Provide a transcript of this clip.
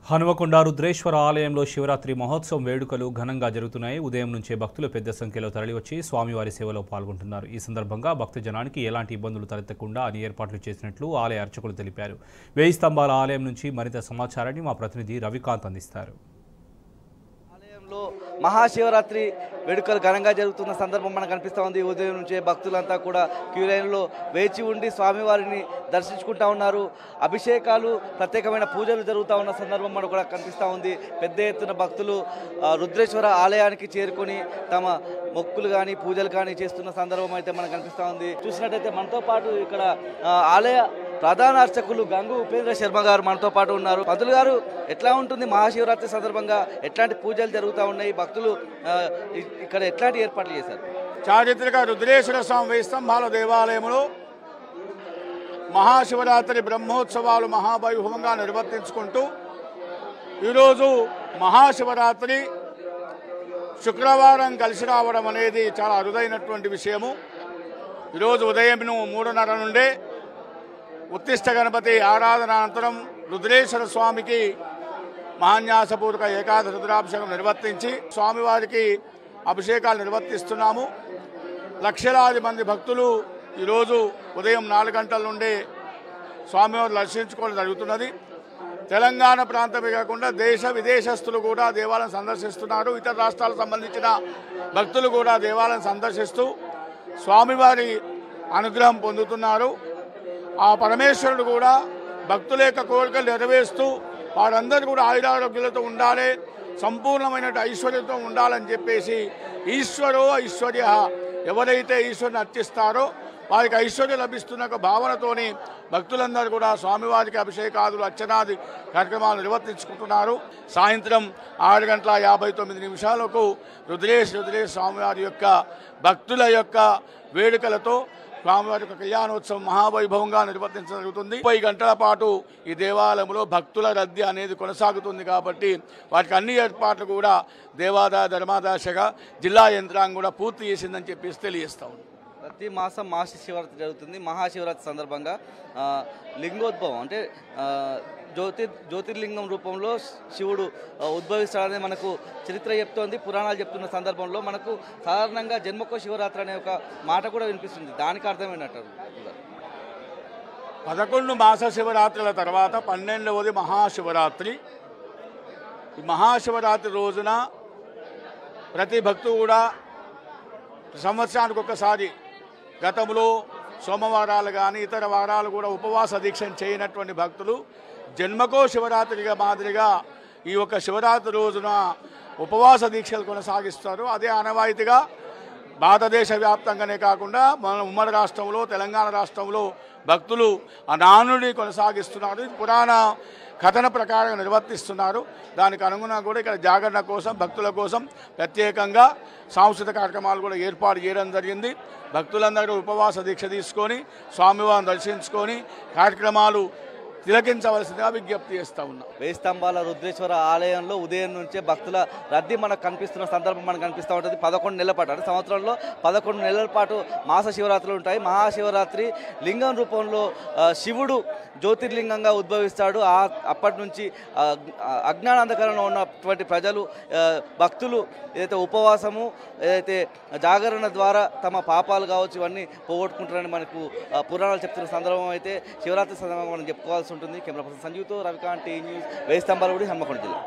హనుమకొండ రుద్రేశ్వర ఆలయంలో శివరాత్రి మహోత్సవం వేడుకలు ఘనంగా జరుగుతున్నాయి. ఉదయం నుంచే భక్తులు పెద్ద సంఖ్యలో తరలివచ్చి స్వామివారి సేవలో పాల్గొంటున్నారు. ఈ సందర్భంగా భక్తజనానికి ఎలాంటి ఇబ్బందులు తలెత్తకుండా అన్ని ఏర్పాట్లు చేసినట్లు ఆలయ అర్చకులు తెలిపారు. 1000 స్తంభాల ఆలయం నుంచి మరింత సమాచారాన్ని మా ప్రతినిధి రవికాంత్ అందిస్తారు. మహాశివరాత్రి వేడుకలు ఘనంగా జరుగుతున్న సందర్భం మనకు కనిపిస్తూ ఉంది. ఉదయం నుంచే భక్తులంతా కూడా క్యూ లైన్లో వేచి ఉండి స్వామివారిని దర్శించుకుంటా ఉన్నారు. అభిషేకాలు, ప్రత్యేకమైన పూజలు జరుగుతూ ఉన్న సందర్భం మనకు కూడా కనిపిస్తూ ఉంది. పెద్ద ఎత్తున భక్తులు రుద్రేశ్వర ఆలయానికి చేరుకొని తమ మొక్కులు కానీ పూజలు కానీ చేస్తున్న సందర్భం అయితే మనకు కనిపిస్తూ ఉంది. చూసినట్టయితే మనతో పాటు ఇక్కడ ఆలయ ప్రధాన అర్చకులు గంగు ఉపేంద్ర శర్మ గారు మనతో పాటు ఉన్నారు. పంతులు గారు, ఎట్లా ఉంటుంది మహాశివరాత్రి సందర్భంగా? ఎట్లాంటి పూజలు జరుగుతూ ఉన్నాయి? భక్తులు ఇక్కడ ఎట్లాంటి ఏర్పాట్లు చేశారు? చారిత్రక రుద్రేశ్వర స్వామి 1000 స్తంభాల దేవాలయంలో మహాశివరాత్రి బ్రహ్మోత్సవాలు మహావైభవంగా నిర్వర్తించుకుంటూ ఈరోజు మహాశివరాత్రి శుక్రవారం కలిసి రావడం అనేది చాలా అరుదైనటువంటి విషయము. ఈరోజు ఉదయం 3:30 నుండే ఉత్తిష్ట గణపతి ఆరాధన అనంతరం రుద్రేశ్వర స్వామికి మహాన్యాసపూర్వక ఏకాదశ రుద్రాభిషేకం నిర్వర్తించి స్వామివారికి అభిషేకాలు నిర్వర్తిస్తున్నాము. లక్షలాది మంది భక్తులు ఈరోజు ఉదయం 4 గంటల నుండే స్వామివారిని దర్శించుకోవడం జరుగుతున్నది. తెలంగాణ ప్రాంతమే కాకుండా దేశ విదేశస్తులు కూడా దేవాలయం సందర్శిస్తున్నారు. ఇతర రాష్ట్రాలకు సంబంధించిన భక్తులు కూడా దేవాలయం సందర్శిస్తూ స్వామివారి అనుగ్రహం పొందుతున్నారు. ఆ పరమేశ్వరుడు కూడా భక్తుల యొక్క కోరికలు నెరవేరుస్తూ వారందరూ కూడా ఆయురారోగ్యాలతో ఉండాలి, సంపూర్ణమైన ఐశ్వర్యంతో ఉండాలని చెప్పేసి ఈశ్వరో ఐశ్వర్య, ఎవరైతే ఈశ్వరుని అర్చిస్తారో వారికి ఐశ్వర్యం లభిస్తున్న ఒక భావనతోని భక్తులందరూ కూడా స్వామివారికి అభిషేకాదులు అర్చనాది కార్యక్రమాలు నిర్వర్తించుకుంటున్నారు. సాయంత్రం 6:59 రుద్రేశ్వర స్వామివారి యొక్క భక్తుల యొక్క వేడుకలతో స్వామివారి యొక్క కళ్యాణోత్సవం మహావైభవంగా నిర్వర్తించడం జరుగుతుంది. 30 గంటల పాటు ఈ దేవాలయంలో భక్తుల రద్దీ అనేది కొనసాగుతుంది. కాబట్టి వాటికి అన్ని ఏర్పాట్లు కూడా దేవాదాయ ధర్మాదాయ శాఖ జిల్లా యంత్రాంగం కూడా పూర్తి చేసిందని చెప్పేసి తెలియజేస్తా ఉంది. ప్రతి మాసం మహాశివరాత్రి జరుగుతుంది. మహాశివరాత్రి సందర్భంగా లింగోద్భవం అంటే జ్యోతిర్లింగం రూపంలో శివుడు ఉద్భవిస్తాడని మనకు చరిత్ర చెప్తోంది. పురాణాలు చెప్తున్న సందర్భంలో మనకు సాధారణంగా జన్మకో శివరాత్రి అనే ఒక మాట కూడా వినిపిస్తుంది. దానికి అర్థమైనట్టు 11 మాస శివరాత్రుల తర్వాత 12వది మహాశివరాత్రి. ఈ మహాశివరాత్రి రోజున ప్రతి భక్తుడు కూడా సంవత్సరానికి ఒకసారి, గతంలో సోమవారాలు కానీ ఇతర వారాలు కూడా ఉపవాస దీక్షను చేయనటువంటి భక్తులు జన్మకో శివరాత్రిగా మాదిరిగా ఈ యొక్క శివరాత్రి రోజున ఉపవాస దీక్షలు కొనసాగిస్తారు. అదే ఆనవాయితీగా భారతదేశ వ్యాప్తంగానే కాకుండా మన ఉమ్మడి రాష్ట్రంలో, తెలంగాణ రాష్ట్రంలో భక్తులు ఆ నానుడి కొనసాగిస్తున్నారు. పురాణ కథన ప్రకారం నిర్వర్తిస్తున్నారు. దానికి అనుగుణంగా కూడా ఇక్కడ జాగరణ కోసం, భక్తుల కోసం ప్రత్యేకంగా సాంస్కృతిక కార్యక్రమాలు కూడా ఏర్పాటు చేయడం జరిగింది. భక్తులందరూ ఉపవాస దీక్ష తీసుకొని స్వామివారిని దర్శించుకొని కార్యక్రమాలు తిలకించవలసిందిగా విజ్ఞప్తి చేస్తూ ఉన్నాం. 1000 స్తంభాల రుద్రేశ్వర ఆలయంలో ఉదయం నుంచే భక్తుల రద్దీ మనకు కనిపిస్తున్న సందర్భం మనకు కనిపిస్తూ ఉంటుంది. 11 నెలల పాటు, అంటే సంవత్సరంలో 11 నెలల పాటు మాస శివరాత్రులు ఉంటాయి. మహాశివరాత్రి లింగం రూపంలో శివుడు జ్యోతిర్లింగంగా ఉద్భవిస్తాడు. అప్పటి నుంచి అజ్ఞానాంధకారంలో ఉన్నటువంటి ప్రజలు, భక్తులు ఏదైతే ఉపవాసము, ఏదైతే జాగరణ ద్వారా తమ పాపాలు కావచ్చు ఇవన్నీ పోగొట్టుకుంటారని మనకు పురాణాలు చెప్తున్న సందర్భం అయితే శివరాత్రి సందర్భంగా మనం చెప్పుకోవాల్సి ఉంటుంది. కెమెరా పర్సన్ సంజీవ్తో రవికాంత్, టీ న్యూస్, 1000 స్తంభాల గుడి, హన్మకొండ జిల్లా.